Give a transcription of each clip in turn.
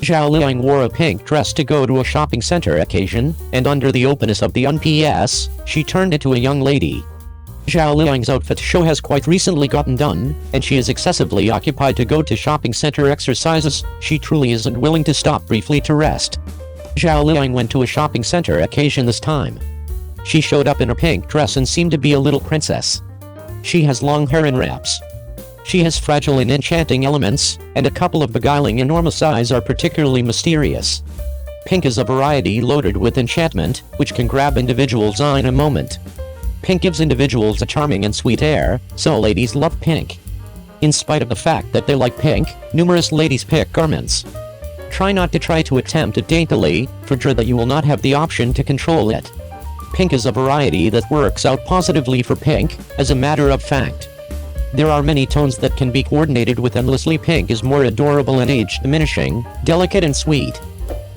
Zhao Liying wore a pink dress to go to a shopping center occasion, and under the openness of the UNPS, she turned into a young lady. Zhao Liying's outfit show has quite recently gotten done, and she is excessively occupied to go to shopping center exercises. She truly isn't willing to stop briefly to rest. Zhao Liying went to a shopping center occasion this time. She showed up in a pink dress and seemed to be a little princess. She has long hair in wraps. She has fragile and enchanting elements, and a couple of beguiling enormous eyes are particularly mysterious. Pink is a variety loaded with enchantment, which can grab individuals' eye in a moment. Pink gives individuals a charming and sweet air, so ladies love pink. In spite of the fact that they like pink, numerous ladies pick garments. Try not to attempt it daintily, for sure that you will not have the option to control it. Pink is a variety that works out positively for pink, as a matter of fact. There are many tones that can be coordinated with endlessly. Pink is more adorable and age-diminishing, delicate and sweet.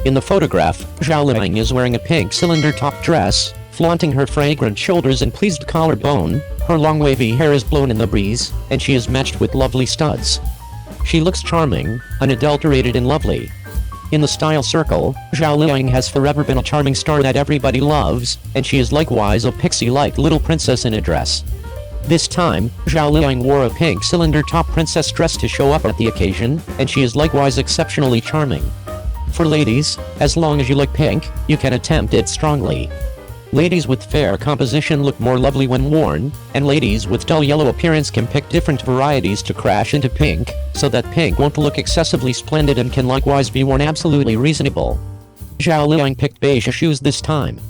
In the photograph, Zhao Liying is wearing a pink cylinder top dress, flaunting her fragrant shoulders and pleased collarbone. Her long wavy hair is blown in the breeze, and she is matched with lovely studs. She looks charming, unadulterated and lovely. In the style circle, Zhao Liying has forever been a charming star that everybody loves, and she is likewise a pixie-like little princess in a dress. This time, Zhao Liying wore a pink cylinder top princess dress to show up at the occasion, and she is likewise exceptionally charming. For ladies, as long as you like pink, you can attempt it strongly. Ladies with fair composition look more lovely when worn, and ladies with dull yellow appearance can pick different varieties to crash into pink, so that pink won't look excessively splendid and can likewise be worn absolutely reasonable. Zhao Liying picked beige shoes this time.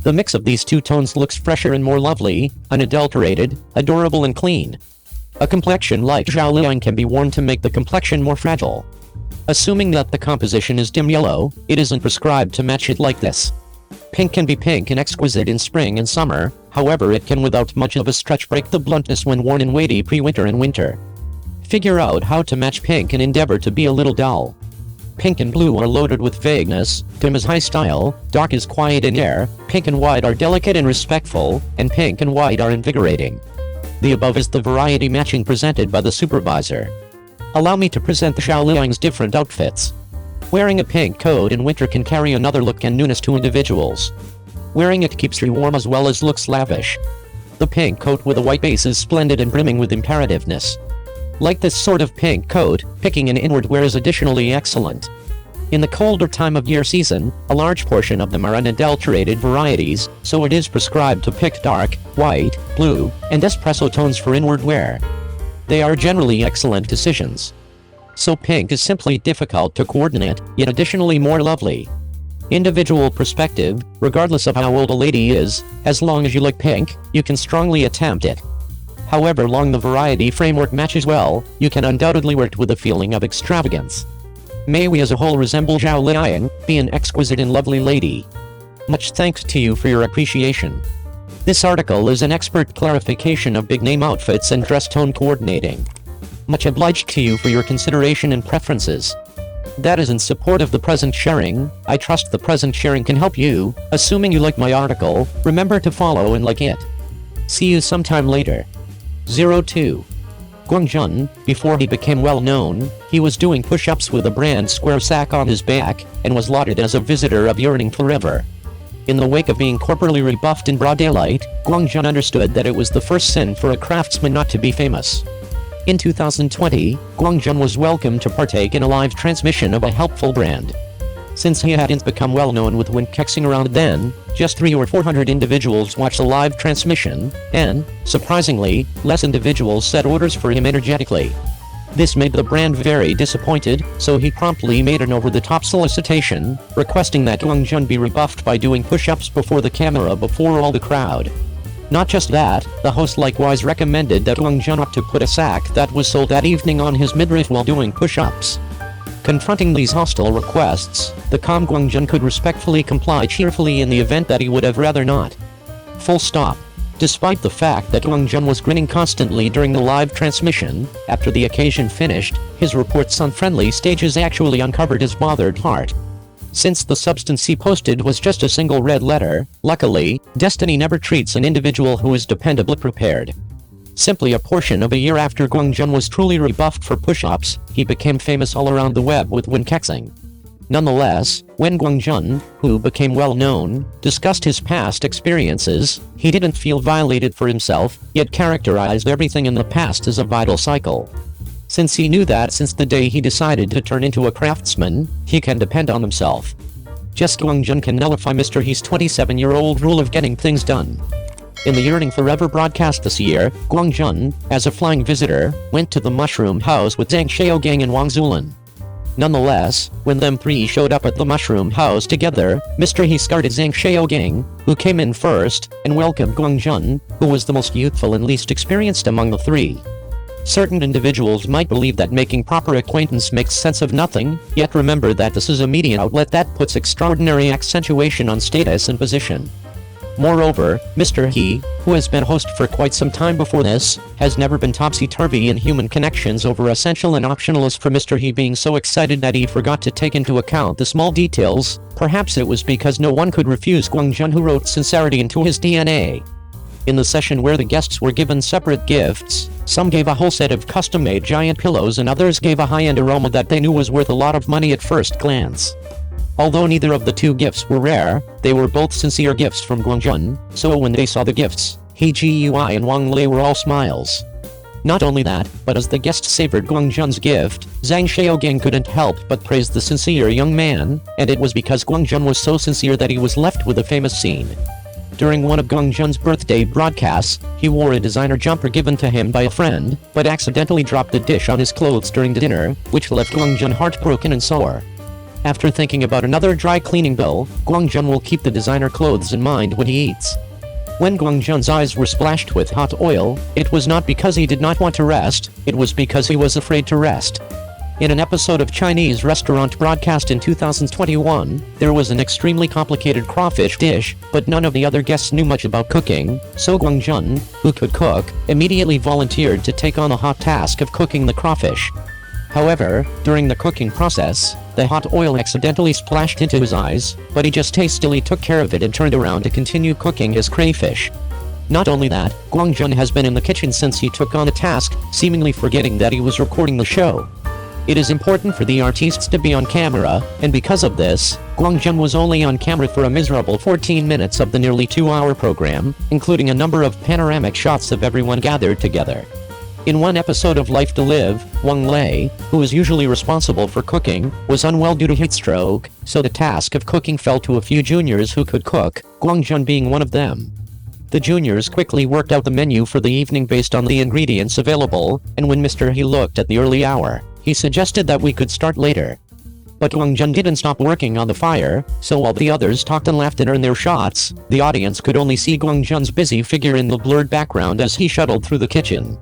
The mix of these two tones looks fresher and more lovely, unadulterated, adorable and clean. A complexion like Zhao Liying can be worn to make the complexion more fragile. Assuming that the composition is dim yellow, it isn't prescribed to match it like this. Pink can be pink and exquisite in spring and summer, however it can without much of a stretch break the bluntness when worn in weighty pre-winter and winter. Figure out how to match pink and endeavor to be a little dull. Pink and blue are loaded with vagueness, dim is high style, dark is quiet in air, pink and white are delicate and respectful, and pink and white are invigorating. The above is the variety matching presented by the supervisor. Allow me to present the Zhao Liying's different outfits. Wearing a pink coat in winter can carry another look and newness to individuals. Wearing it keeps you warm as well as looks lavish. The pink coat with a white base is splendid and brimming with imperativeness. Like this sort of pink coat, picking an inward wear is additionally excellent. In the colder time of year season, a large portion of them are unadulterated varieties, so it is prescribed to pick dark, white, blue, and espresso tones for inward wear. They are generally excellent decisions. So pink is simply difficult to coordinate, yet additionally more lovely. Individual perspective, regardless of how old a lady is, as long as you like pink, you can strongly attempt it. However long the variety framework matches well, you can undoubtedly work with a feeling of extravagance. May we as a whole resemble Zhao Liying, be an exquisite and lovely lady. Much thanks to you for your appreciation. This article is an expert clarification of big-name outfits and dress tone coordinating. Much obliged to you for your consideration and preferences. That is in support of the present sharing. I trust the present sharing can help you. Assuming you like my article, remember to follow and like it. See you sometime later. 02. Gong, before he became well known, he was doing push-ups with a brand square sack on his back, and was lauded as a visitor of yearning forever. In the wake of being corporally rebuffed in broad daylight, Gong understood that it was the first sin for a craftsman not to be famous. In 2020, Gong was welcomed to partake in a live transmission of a helpful brand. Since he hadn't become well known with Winkexing around then, just 300 or 400 individuals watched the live transmission, and, surprisingly, less individuals set orders for him energetically. This made the brand very disappointed, so he promptly made an over-the-top solicitation, requesting that Gong be rebuffed by doing push-ups before the camera before all the crowd. Not just that, the host likewise recommended that Gong ought to put a sack that was sold that evening on his midriff while doing push-ups. Confronting these hostile requests, the calm Gong could respectfully comply cheerfully in the event that he would have rather not. Full stop. Despite the fact that Gong was grinning constantly during the live transmission, after the occasion finished, his reports on friendly stages actually uncovered his bothered heart. Since the substance he posted was just a single red letter, luckily, destiny never treats an individual who is dependably prepared. Simply a portion of a year after Gong was truly rebuffed for push-ups, he became famous all around the web with Winkexing. Nonetheless, when Guangjun, who became well known, discussed his past experiences, he didn't feel violated for himself, yet characterized everything in the past as a vital cycle. Since he knew that since the day he decided to turn into a craftsman, he can depend on himself. Just Guangjun can nullify Mr. He's 27-year-old rule of getting things done. In the Yearning Forever broadcast this year, Guangjun, as a flying visitor, went to the Mushroom House with Zhang Xiaogang and Wang Zulan. Nonetheless, when them three showed up at the Mushroom House together, Mr. He scolded Zhang Xiaogang, who came in first, and welcomed Guangjun, who was the most youthful and least experienced among the three. Certain individuals might believe that making proper acquaintance makes sense of nothing, yet remember that this is a media outlet that puts extraordinary accentuation on status and position. Moreover, Mr. He, who has been host for quite some time before this, has never been topsy-turvy in human connections over essential and optional as for Mr. He being so excited that he forgot to take into account the small details. Perhaps it was because no one could refuse Guangjun, who wrote sincerity into his DNA. In the session where the guests were given separate gifts, some gave a whole set of custom-made giant pillows and others gave a high-end aroma that they knew was worth a lot of money at first glance. Although neither of the two gifts were rare, they were both sincere gifts from Guangjun, so when they saw the gifts, He Jiui and Wang Lei were all smiles. Not only that, but as the guests savored Guangjun's gift, Zhang Xiaogang couldn't help but praise the sincere young man, and it was because Guangjun was so sincere that he was left with a famous scene. During one of Guangjun's birthday broadcasts, he wore a designer jumper given to him by a friend, but accidentally dropped the dish on his clothes during dinner, which left Guangjun heartbroken and sore. After thinking about another dry cleaning bill, Guangjun will keep the designer clothes in mind when he eats. When Guangjun's eyes were splashed with hot oil, it was not because he did not want to rest, it was because he was afraid to rest. In an episode of Chinese restaurant broadcast in 2021, there was an extremely complicated crawfish dish, but none of the other guests knew much about cooking, so Guangjun, who could cook, immediately volunteered to take on the hot task of cooking the crawfish. However, during the cooking process, the hot oil accidentally splashed into his eyes, but he just hastily took care of it and turned around to continue cooking his crayfish. Not only that, Guangjun has been in the kitchen since he took on the task, seemingly forgetting that he was recording the show. It is important for the artists to be on camera, and because of this, Guangjun was only on camera for a miserable 14 minutes of the nearly 2-hour program, including a number of panoramic shots of everyone gathered together. In one episode of Life to Live, Wang Lei, who is usually responsible for cooking, was unwell due to heat stroke, so the task of cooking fell to a few juniors who could cook, Guangjun being one of them. The juniors quickly worked out the menu for the evening based on the ingredients available, and when Mr. He looked at the early hour, he suggested that we could start later. But Guangjun didn't stop working on the fire, so while the others talked and laughed and earned their shots, the audience could only see Guangjun's busy figure in the blurred background as he shuttled through the kitchen.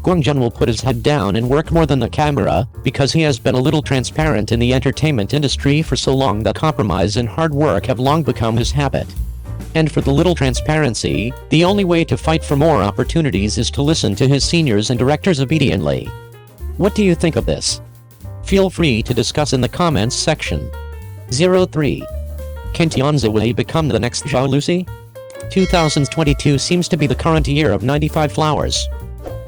Guangjun will put his head down and work more than the camera, because he has been a little transparent in the entertainment industry for so long that compromise and hard work have long become his habit. And for the little transparency, the only way to fight for more opportunities is to listen to his seniors and directors obediently. What do you think of this? Feel free to discuss in the comments section. 03. Can Tian Xiwei become the next Zhao Lusi? 2022 seems to be the current year of 95 flowers.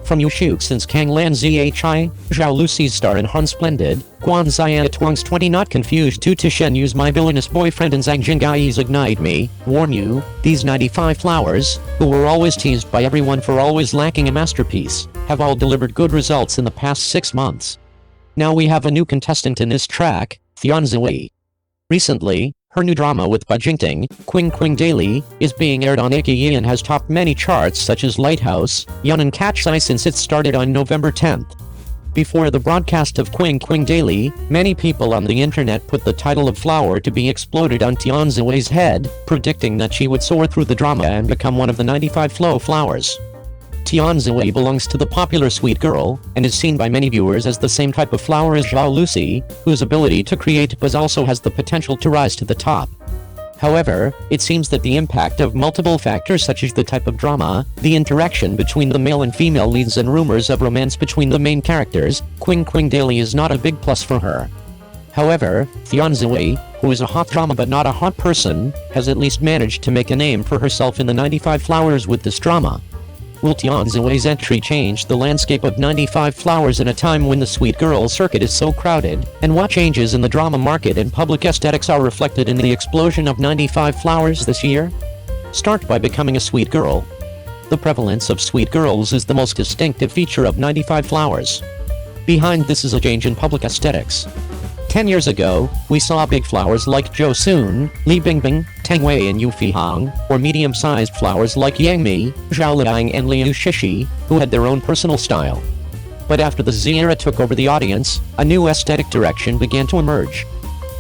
From Yushu since Kang Lan Zhi, Zhao Lusi's star in Han Splendid, Guan Ziya Tuang's 20 Not Confused Tu Tishen Use My Villainous Boyfriend and Zhang Jinggai's Ignite Me, Warn You, these 95 flowers, who were always teased by everyone for always lacking a masterpiece, have all delivered good results in the past 6 months. Now we have a new contestant in this track, Tian Xiwei. Recently, her new drama with Bai Jingting, Qing Daily, is being aired on AKE and has topped many charts such as Lighthouse, Yun and Catch Sai since it started on November 10th. Before the broadcast of Qing Daily, many people on the internet put the title of Flower to be exploded on Tian Xiwei's head, predicting that she would soar through the drama and become one of the 95 flowers. Tian Xiwei belongs to the popular sweet girl, and is seen by many viewers as the same type of flower as Zhao Lusi, whose ability to create buzz also has the potential to rise to the top. However, it seems that the impact of multiple factors such as the type of drama, the interaction between the male and female leads and rumors of romance between the main characters, Qing Daily is not a big plus for her. However, Tian Xiwei, who is a hot drama but not a hot person, has at least managed to make a name for herself in the 95 flowers with this drama. Will Tian Xiwei's entry change the landscape of 95 Flowers in a time when the sweet girl circuit is so crowded? And what changes in the drama market and public aesthetics are reflected in the explosion of 95 Flowers this year? Start by becoming a sweet girl. The prevalence of sweet girls is the most distinctive feature of 95 Flowers. Behind this is a change in public aesthetics. 10 years ago, we saw big flowers like Zhou Sun, Li Bingbing, Tang Wei and Yu Fihang, or medium-sized flowers like Yang Mi, Zhao Liying and Liu Shishi, who had their own personal style. But after the Z era took over the audience, a new aesthetic direction began to emerge.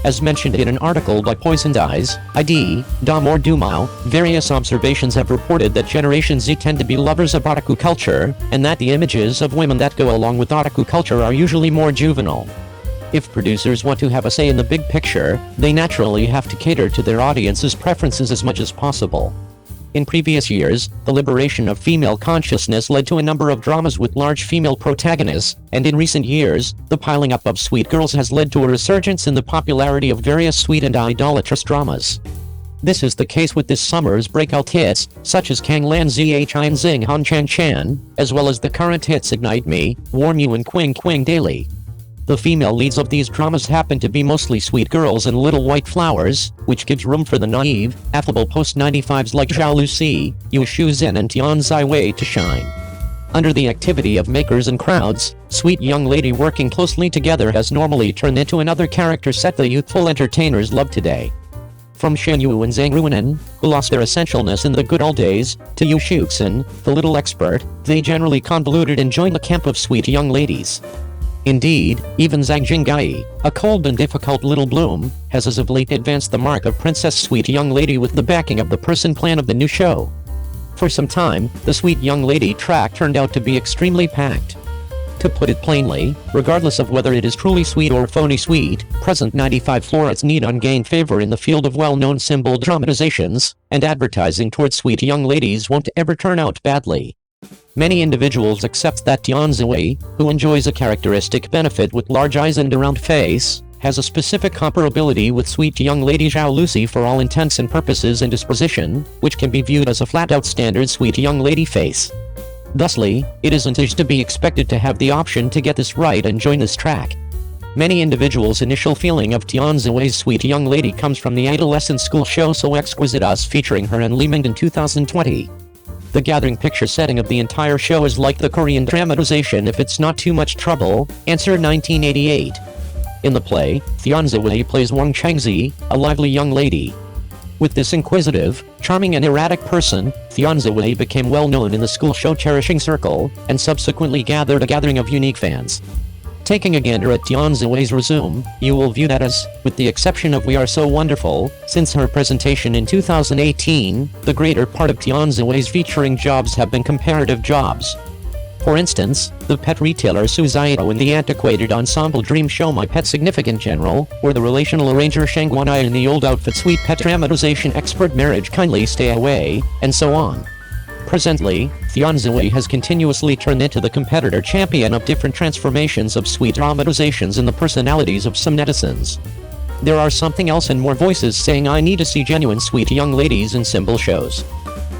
As mentioned in an article by Poisoned Eyes, ID, Damor Dumao, various observations have reported that Generation Z tend to be lovers of otaku culture, and that the images of women that go along with otaku culture are usually more juvenile. If producers want to have a say in the big picture, they naturally have to cater to their audience's preferences as much as possible. In previous years, the liberation of female consciousness led to a number of dramas with large female protagonists, and in recent years, the piling up of sweet girls has led to a resurgence in the popularity of various sweet and idolatrous dramas. This is the case with this summer's breakout hits, such as Kang Lan Zhi and Xing Han Chan Chan, as well as the current hits Ignite Me, Warm You and Quing Quing Daily. The female leads of these dramas happen to be mostly sweet girls and little white flowers, which gives room for the naive, affable post-95s like Zhao Lusi, Yu Shuzhen and Tian Xiwei to shine. Under the activity of makers and crowds, sweet young lady working closely together has normally turned into another character set the youthful entertainers love today. From Shen Yu and Zhang Ruonan, who lost their essentialness in the good old days, to Yu Shuxin, the little expert, they generally convoluted and joined the camp of sweet young ladies. Indeed, even Zhang Jinggai, a cold and difficult little bloom, has as of late advanced the mark of Princess Sweet Young Lady with the backing of the person plan of the new show. For some time, the Sweet Young Lady track turned out to be extremely packed. To put it plainly, regardless of whether it is truly sweet or phony sweet, present 95 Florets need gain favor in the field of well-known symbol dramatizations, and advertising towards sweet young ladies won't ever turn out badly. Many individuals accept that Tian Xiwei, who enjoys a characteristic benefit with large eyes and a round face, has a specific comparability with sweet young lady Zhao Lusi for all intents and purposes and disposition, which can be viewed as a flat-out standard sweet young lady face. Thusly, it isn't to be expected to have the option to get this right and join this track. Many individuals' initial feeling of Tian Xiwei's sweet young lady comes from the adolescent school show So Exquisite Us featuring her and Li Ming in 2020. The gathering picture setting of the entire show is like the Korean dramatization If It's Not Too Much Trouble, Answer 1988. In the play, Tian Xiwei plays Wang Changzi, a lively young lady. With this inquisitive, charming and erratic person, Tian Xiwei became well known in the school show cherishing circle, and subsequently gathered a gathering of unique fans. Taking a gander at Tian Xiwei's resume, you will view that as, with the exception of We Are So Wonderful, since her presentation in 2018, the greater part of Tian Xiwei's featuring jobs have been comparative jobs. For instance, the pet retailer Suzaito in the antiquated ensemble Dream Show My Pet Significant General, or the relational arranger Shang Guanai in the old outfit Sweet Pet Dramatization Expert Marriage Kindly Stay Away, and so on. Presently, Tian Xiwei has continuously turned into the competitor champion of different transformations of sweet dramatizations in the personalities of some netizens. There are something else and more voices saying I need to see genuine sweet young ladies in symbol shows.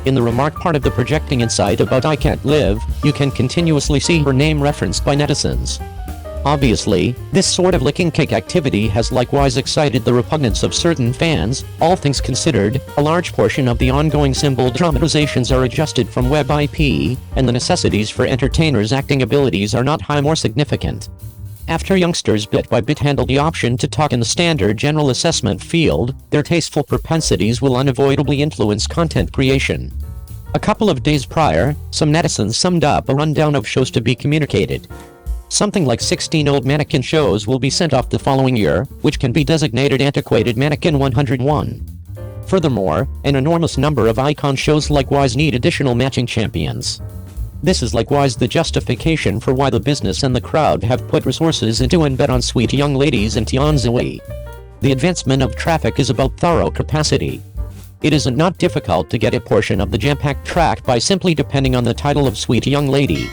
In the remark part of the projecting insight about I Can't Live, you can continuously see her name referenced by netizens. Obviously, this sort of licking cake activity has likewise excited the repugnance of certain fans. All things considered, a large portion of the ongoing symbol dramatizations are adjusted from web IP, and the necessities for entertainers' acting abilities are not high more significant. After youngsters bit by bit handle the option to talk in the standard general assessment field, their tasteful propensities will unavoidably influence content creation. A couple of days prior, some netizens summed up a rundown of shows to be communicated. Something like 16 old mannequin shows will be sent off the following year, which can be designated Antiquated Mannequin 101. Furthermore, an enormous number of icon shows likewise need additional matching champions. This is likewise the justification for why the business and the crowd have put resources into and bet on sweet young ladies and Tian Xiwei. The advancement of traffic is about thorough capacity. It isn't not difficult to get a portion of the jam-packed track by simply depending on the title of sweet young lady.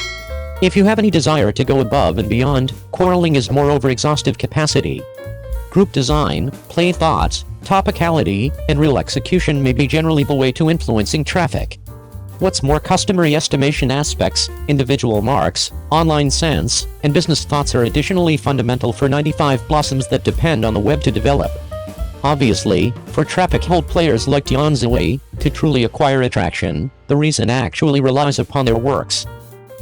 If you have any desire to go above and beyond, quarreling is moreover exhaustive capacity. Group design, play thoughts, topicality, and real execution may be generally the way to influencing traffic. What's more, customary estimation aspects, individual marks, online sense, and business thoughts are additionally fundamental for 95 blossoms that depend on the web to develop. Obviously, for traffic-held players like Tian Xiwei to truly acquire attraction, the reason actually relies upon their works.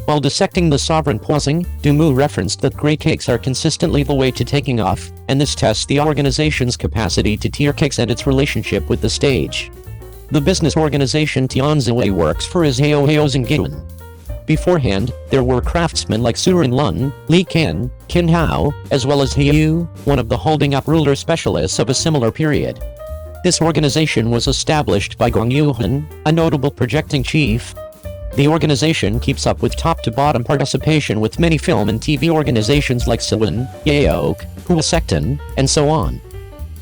While dissecting the sovereign pausing, Dumu referenced that great cakes are consistently the way to taking off, and this tests the organization's capacity to tier cakes and its relationship with the stage. The business organization Tian Xiwei works for is Heo Zhengyun. Beforehand, there were craftsmen like Su Rinlun, Li Qin Hao, as well as He Yu, one of the holding up ruler specialists of a similar period. This organization was established by Gong Yuhan, a notable projecting chief. The organization keeps up with top-to-bottom participation with many film and TV organizations like Siwon, Yaok, Huasekton, and so on.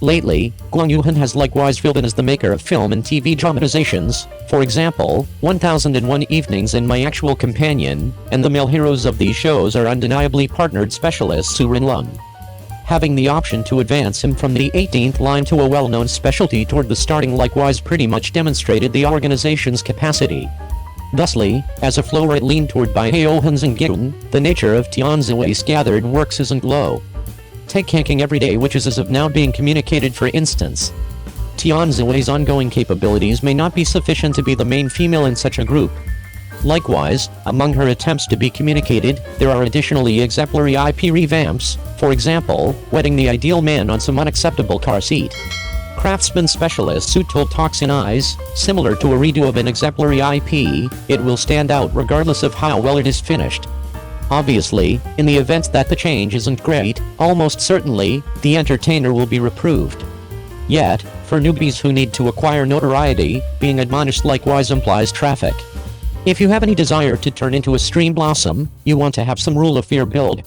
Lately, Gong Yuhan has likewise filled in as the maker of film and TV dramatizations, for example, 1001 Evenings and My Actual Companion, and the male heroes of these shows are undeniably partnered specialists Su Rinlun. Having the option to advance him from the 18th line to a well-known specialty toward the starting likewise pretty much demonstrated the organization's capacity. Thusly, as a flow rate leaned toward by Heo Zhengyun, the nature of Tian Xiwei's gathered works isn't low. Take caking every day, which is as of now being communicated, for instance. Tian Xiwei's ongoing capabilities may not be sufficient to be the main female in such a group. Likewise, among her attempts to be communicated, there are additionally exemplary IP revamps, for example, wedding the ideal man on some unacceptable car seat. Craftsman specialist Su told Talks in Eyes, similar to a redo of an exemplary IP, it will stand out regardless of how well it is finished. Obviously, in the event that the change isn't great, almost certainly, the entertainer will be reproved. Yet, for newbies who need to acquire notoriety, being admonished likewise implies traffic. If you have any desire to turn into a stream blossom, you want to have some rule of fear build.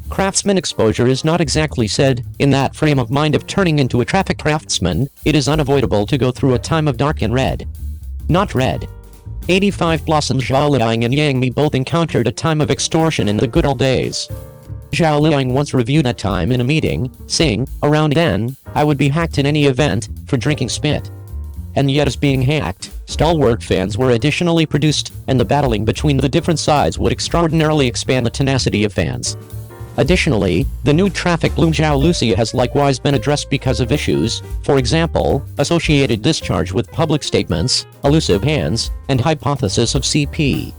Craftsman exposure is not exactly said, in that frame of mind of turning into a traffic craftsman, it is unavoidable to go through a time of dark and red. Not red. 85 Blossoms Zhao Liying and Yang Mi both encountered a time of extortion in the good old days. Zhao Liying once reviewed that time in a meeting, saying, "Around then, I would be hacked in any event, for drinking spit." And yet as being hacked, stalwart fans were additionally produced, and the battling between the different sides would extraordinarily expand the tenacity of fans. Additionally, the new traffic bloom Zhao Lusi has likewise been addressed because of issues, for example, associated discharge with public statements, elusive hands, and hypothesis of CP.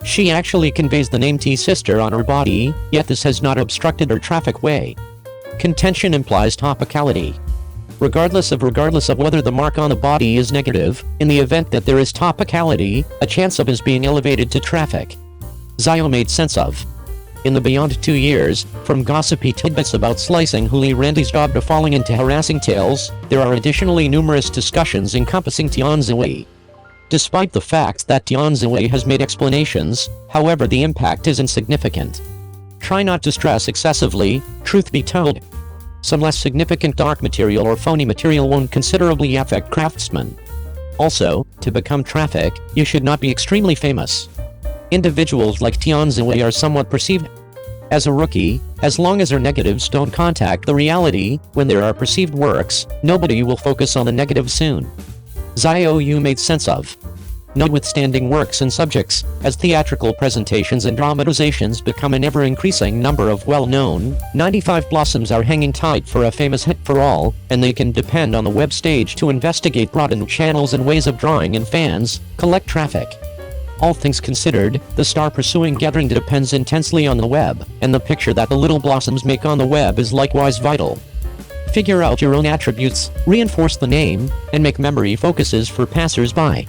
She actually conveys the name T-sister on her body, yet this has not obstructed her traffic way. Contention implies topicality. Regardless of whether the mark on the body is negative, in the event that there is topicality, a chance of his being elevated to traffic. Zio made sense of. In the beyond 2 years, from gossipy tidbits about slicing Huli Randy's job to falling into harassing tales, there are additionally numerous discussions encompassing Tian Xiwei. Despite the fact that Tian Xiwei has made explanations, however, the impact is insignificant. Try not to stress excessively, truth be told. Some less significant dark material or phony material won't considerably affect craftsmen. Also, to become traffic, you should not be extremely famous. Individuals like Tian Xiwei are somewhat perceived as a rookie. As long as their negatives don't contact the reality, when there are perceived works, nobody will focus on the negative soon. Zio Yu made sense of. Notwithstanding works and subjects, as theatrical presentations and dramatizations become an ever-increasing number of well-known, 95 Blossoms are hanging tight for a famous hit for all, and they can depend on the web stage to investigate broadened channels and ways of drawing in fans, collect traffic. All things considered, the star-pursuing gathering depends intensely on the web, and the picture that the little blossoms make on the web is likewise vital. Figure out your own attributes, reinforce the name, and make memory focuses for passers-by.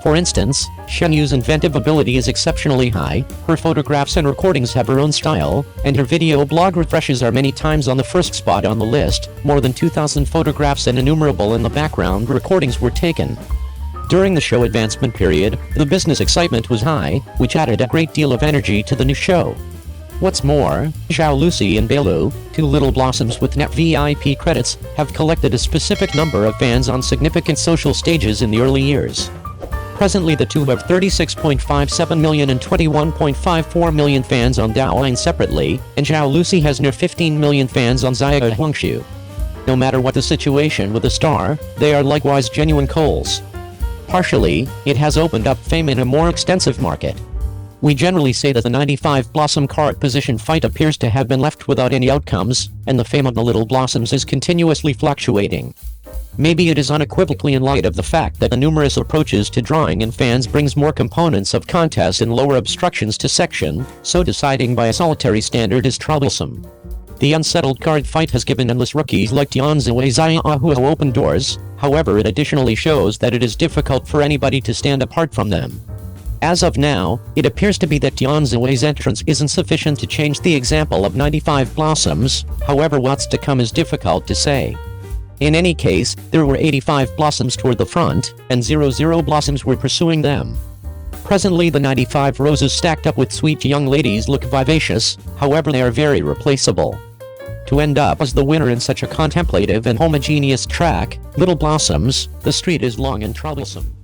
For instance, Shen Yu's inventive ability is exceptionally high, her photographs and recordings have her own style, and her video blog refreshes are many times on the first spot on the list. More than 2,000 photographs and innumerable in the background recordings were taken. During the show advancement period, the business excitement was high, which added a great deal of energy to the new show. What's more, Zhao Lusi and Beilu, two little blossoms with net VIP credits, have collected a specific number of fans on significant social stages in the early years. Presently the two have 36.57 million and 21.54 million fans on Douyin separately, and Zhao Lusi has near 15 million fans on Zaya Huangshu. No matter what the situation with a star, they are likewise genuine coals. Partially, it has opened up fame in a more extensive market. We generally say that the 95 Blossom cart position fight appears to have been left without any outcomes, and the fame of the Little Blossoms is continuously fluctuating. Maybe it is unequivocally in light of the fact that the numerous approaches to drawing in fans brings more components of contest and lower obstructions to section, so deciding by a solitary standard is troublesome. The unsettled card fight has given endless rookies like Tian Xiwei who open doors, however it additionally shows that it is difficult for anybody to stand apart from them. As of now, it appears to be that Tian Xiwei's entrance isn't sufficient to change the example of 95 Blossoms, however what's to come is difficult to say. In any case, there were 85 Blossoms toward the front, and 00 Blossoms were pursuing them. Presently the 95 roses stacked up with sweet young ladies look vivacious, however they are very replaceable. To end up as the winner in such a contemplative and homogeneous track, Little Blossoms, the street is long and troublesome.